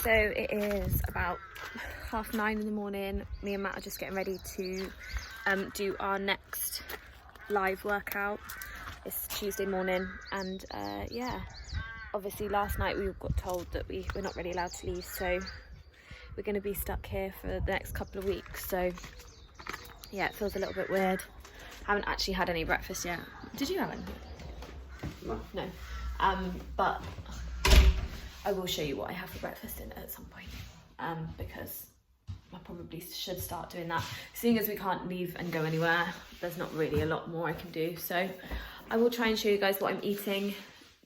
So it is about 9:30 in the morning. Me and Matt are just getting ready to do our next live workout. It's Tuesday morning, and yeah, obviously last night we got told that we're not really allowed to leave, so we're going to be stuck here for the next couple of weeks. So yeah, it feels a little bit weird. I haven't actually had any breakfast yet. Did you have anything? No. But I will show you what I have for breakfast at some point, because I probably should start doing that. Seeing as we can't leave and go anywhere, there's not really a lot more I can do. So I will try and show you guys what I'm eating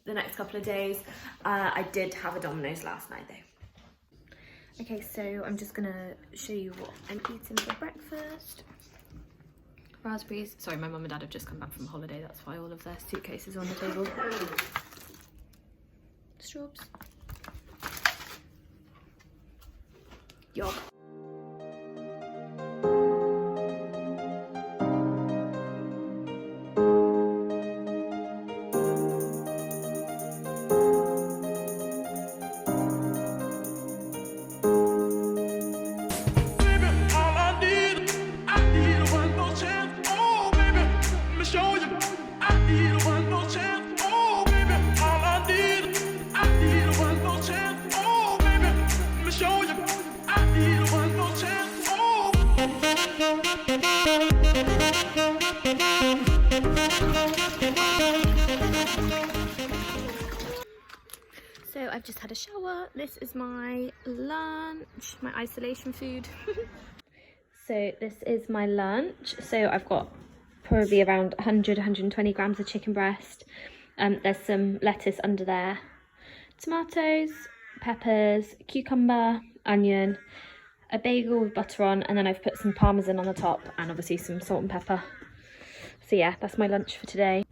the next couple of days. I did have a Domino's last night though. Okay, so I'm just gonna show you what I'm eating for breakfast. Raspberries. Sorry, my mum and dad have just come back from holiday, that's why all of their suitcases are on the table. Strawberries. Yogurt. So I've just had a shower. This is my lunch, my isolation food. So this is my lunch. So I've got probably around 120 grams of chicken breast. There's some lettuce under there, tomatoes, peppers, cucumber, onion, a bagel with butter on, and then I've put some parmesan on the top and obviously some salt and pepper. So yeah, that's my lunch for today.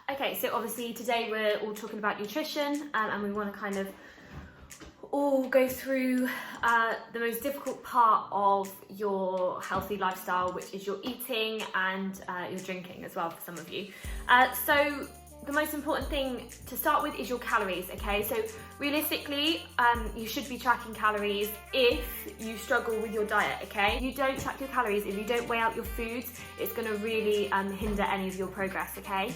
Okay, so obviously today we're all talking about nutrition, and we want to kind of all go through the most difficult part of your healthy lifestyle, which is your eating and your drinking as well for some of you. So the most important thing to start with is your calories, okay? So realistically, you should be tracking calories if you struggle with your diet, okay? If you don't track your calories, if you don't weigh out your foods, it's gonna really hinder any of your progress, okay?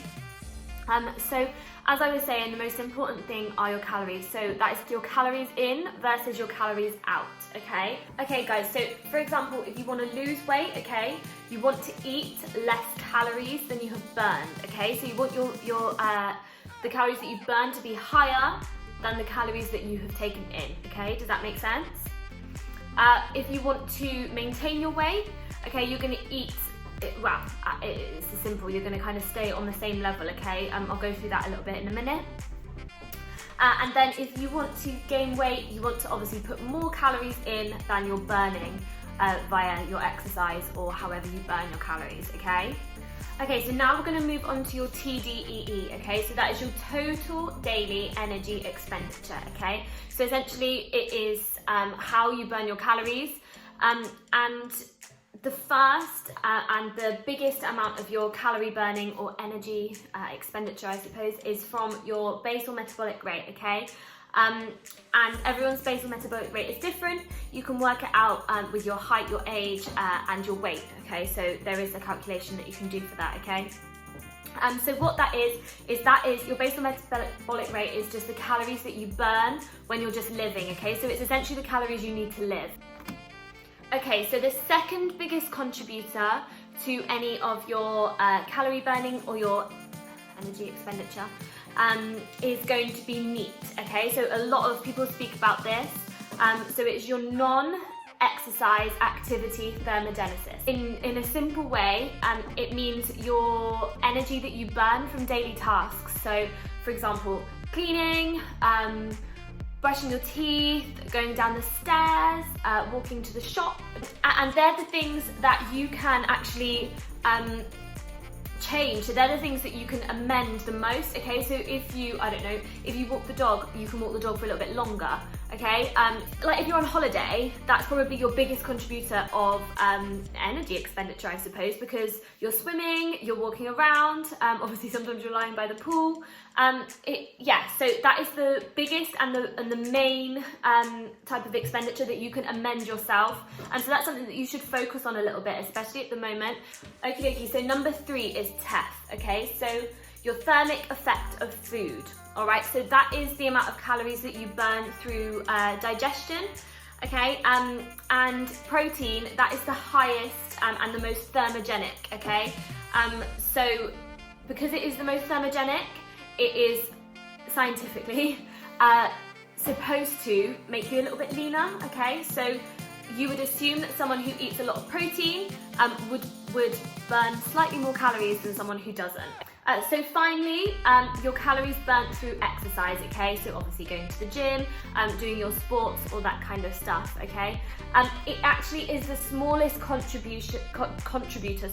So as I was saying, the most important thing are your calories. So that is your calories in versus your calories out, okay? Okay guys, so for example, if you want to lose weight, okay, you want to eat less calories than you have burned, okay? So you want the calories that you've burned to be higher than the calories that you have taken in, okay? Does that make sense? If you want to maintain your weight, okay, you're going to eat it's simple. You're going to kind of stay on the same level, okay? I'll go through that a little bit in a minute. And then if you want to gain weight, you want to obviously put more calories in than you're burning via your exercise or however you burn your calories, okay? Okay, so now we're going to move on to your TDEE, okay? So that is your total daily energy expenditure, okay? So essentially it is how you burn your calories, and the first and the biggest amount of your calorie burning or energy expenditure, I suppose, is from your basal metabolic rate, okay? And everyone's basal metabolic rate is different. You can work it out with your height, your age, and your weight, okay? So there is a calculation that you can do for that, okay? So what that is your basal metabolic rate is just the calories that you burn when you're just living, okay? So it's essentially the calories you need to live. Okay, so the second biggest contributor to any of your calorie burning or your energy expenditure is going to be meat, okay? So a lot of people speak about this. So it's your non-exercise activity thermogenesis. In a simple way, it means your energy that you burn from daily tasks. So for example, cleaning, brushing your teeth, going down the stairs, walking to the shop. And they're the things that you can actually change. So they're the things that you can amend the most, okay? So if you, I don't know, if you walk the dog, you can walk the dog for a little bit longer. okay? Like if you're on holiday, that's probably your biggest contributor of energy expenditure, I suppose, because you're swimming, you're walking around, obviously sometimes you're lying by the pool. So that is the biggest and the main type of expenditure that you can amend yourself. And so that's something that you should focus on a little bit, especially at the moment. Okay, so number 3 is TEF, okay? So your thermic effect of food, all right? So that is the amount of calories that you burn through digestion, okay? And protein, that is the highest and the most thermogenic, okay? So because it is the most thermogenic, it is scientifically supposed to make you a little bit leaner, okay? So you would assume that someone who eats a lot of protein would burn slightly more calories than someone who doesn't. So finally, your calories burnt through exercise, okay? So obviously going to the gym, doing your sports, all that kind of stuff, okay? It actually is the smallest contributor,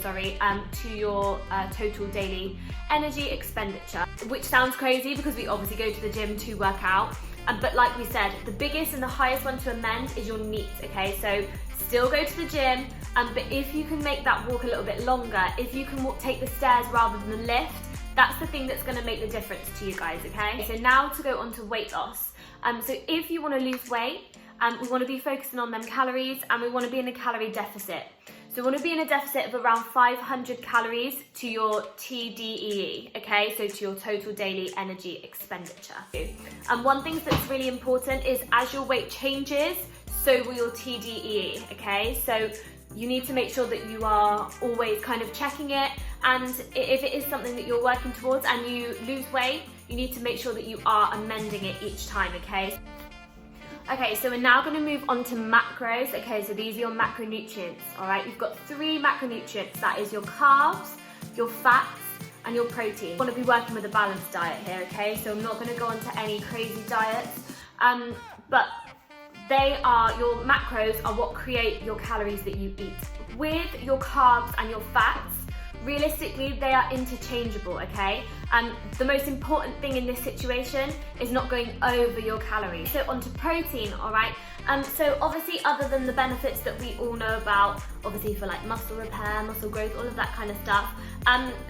to your total daily energy expenditure, which sounds crazy because we obviously go to the gym to work out. But like we said, the biggest and the highest one to amend is your NEAT, okay? So still go to the gym, but if you can make that walk a little bit longer, if you can take the stairs rather than the lift, that's the thing that's going to make the difference to you guys, okay? So now to go on to weight loss. So if you want to lose weight, we want to be focusing on them calories, and we want to be in a calorie deficit. So we want to be in a deficit of around 500 calories to your TDEE, okay? So to your total daily energy expenditure. And one thing that's really important is as your weight changes, so will your TDEE, okay? So you need to make sure that you are always kind of checking it, and if it is something that you're working towards and you lose weight, you need to make sure that you are amending it each time, okay? Okay, so we're now going to move on to macros. Okay, so these are your macronutrients, all right? You've got 3 macronutrients. That is your carbs, your fats, and your protein. You want to be working with a balanced diet here, okay? So I'm not going to go on to any crazy diets, but your macros are what create your calories that you eat. With your carbs and your fats, realistically, they are interchangeable, okay? The most important thing in this situation is not going over your calories. So onto protein, all right? So obviously, other than the benefits that we all know about, obviously for like muscle repair, muscle growth, all of that kind of stuff,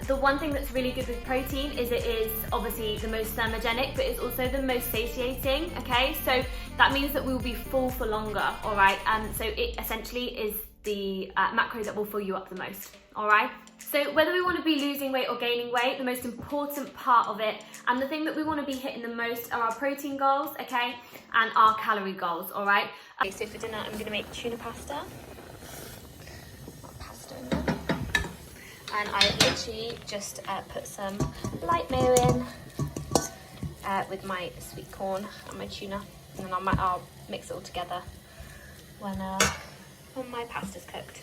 the one thing that's really good with protein is it is obviously the most thermogenic, but it's also the most satiating, okay? So that means that we will be full for longer, all right? So it essentially is the macro that will fill you up the most, all right? So whether we want to be losing weight or gaining weight, the most important part of it and the thing that we want to be hitting the most are our protein goals, okay, and our calorie goals, all right? Okay, so for dinner, I'm going to make tuna pasta. Pasta in there. And I literally just put some light mayo in with my sweet corn and my tuna, and then I'll mix it all together when my pasta's cooked.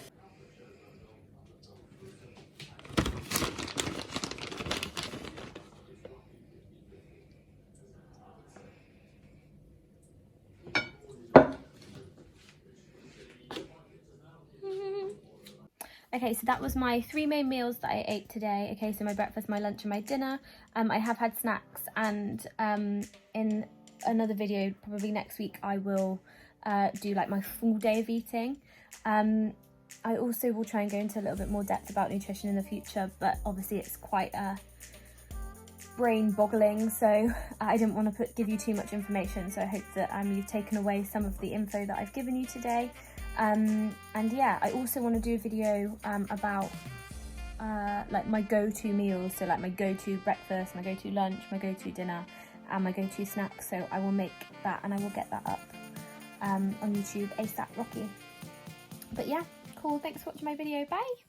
Okay, so that was my 3 main meals that I ate today. Okay, so my breakfast, my lunch and my dinner. I have had snacks, and in another video, probably next week, I will do like my full day of eating. I also will try and go into a little bit more depth about nutrition in the future, but obviously it's quite brain boggling, so I didn't want to give you too much information. So I hope that you've taken away some of the info that I've given you today. And yeah, I also want to do a video about like my go-to meals, so like my go-to breakfast, my go-to lunch, my go-to dinner, and my go-to snacks. So I will make that and I will get that up on YouTube ASAP Rocky. But yeah, cool, thanks for watching my video, bye!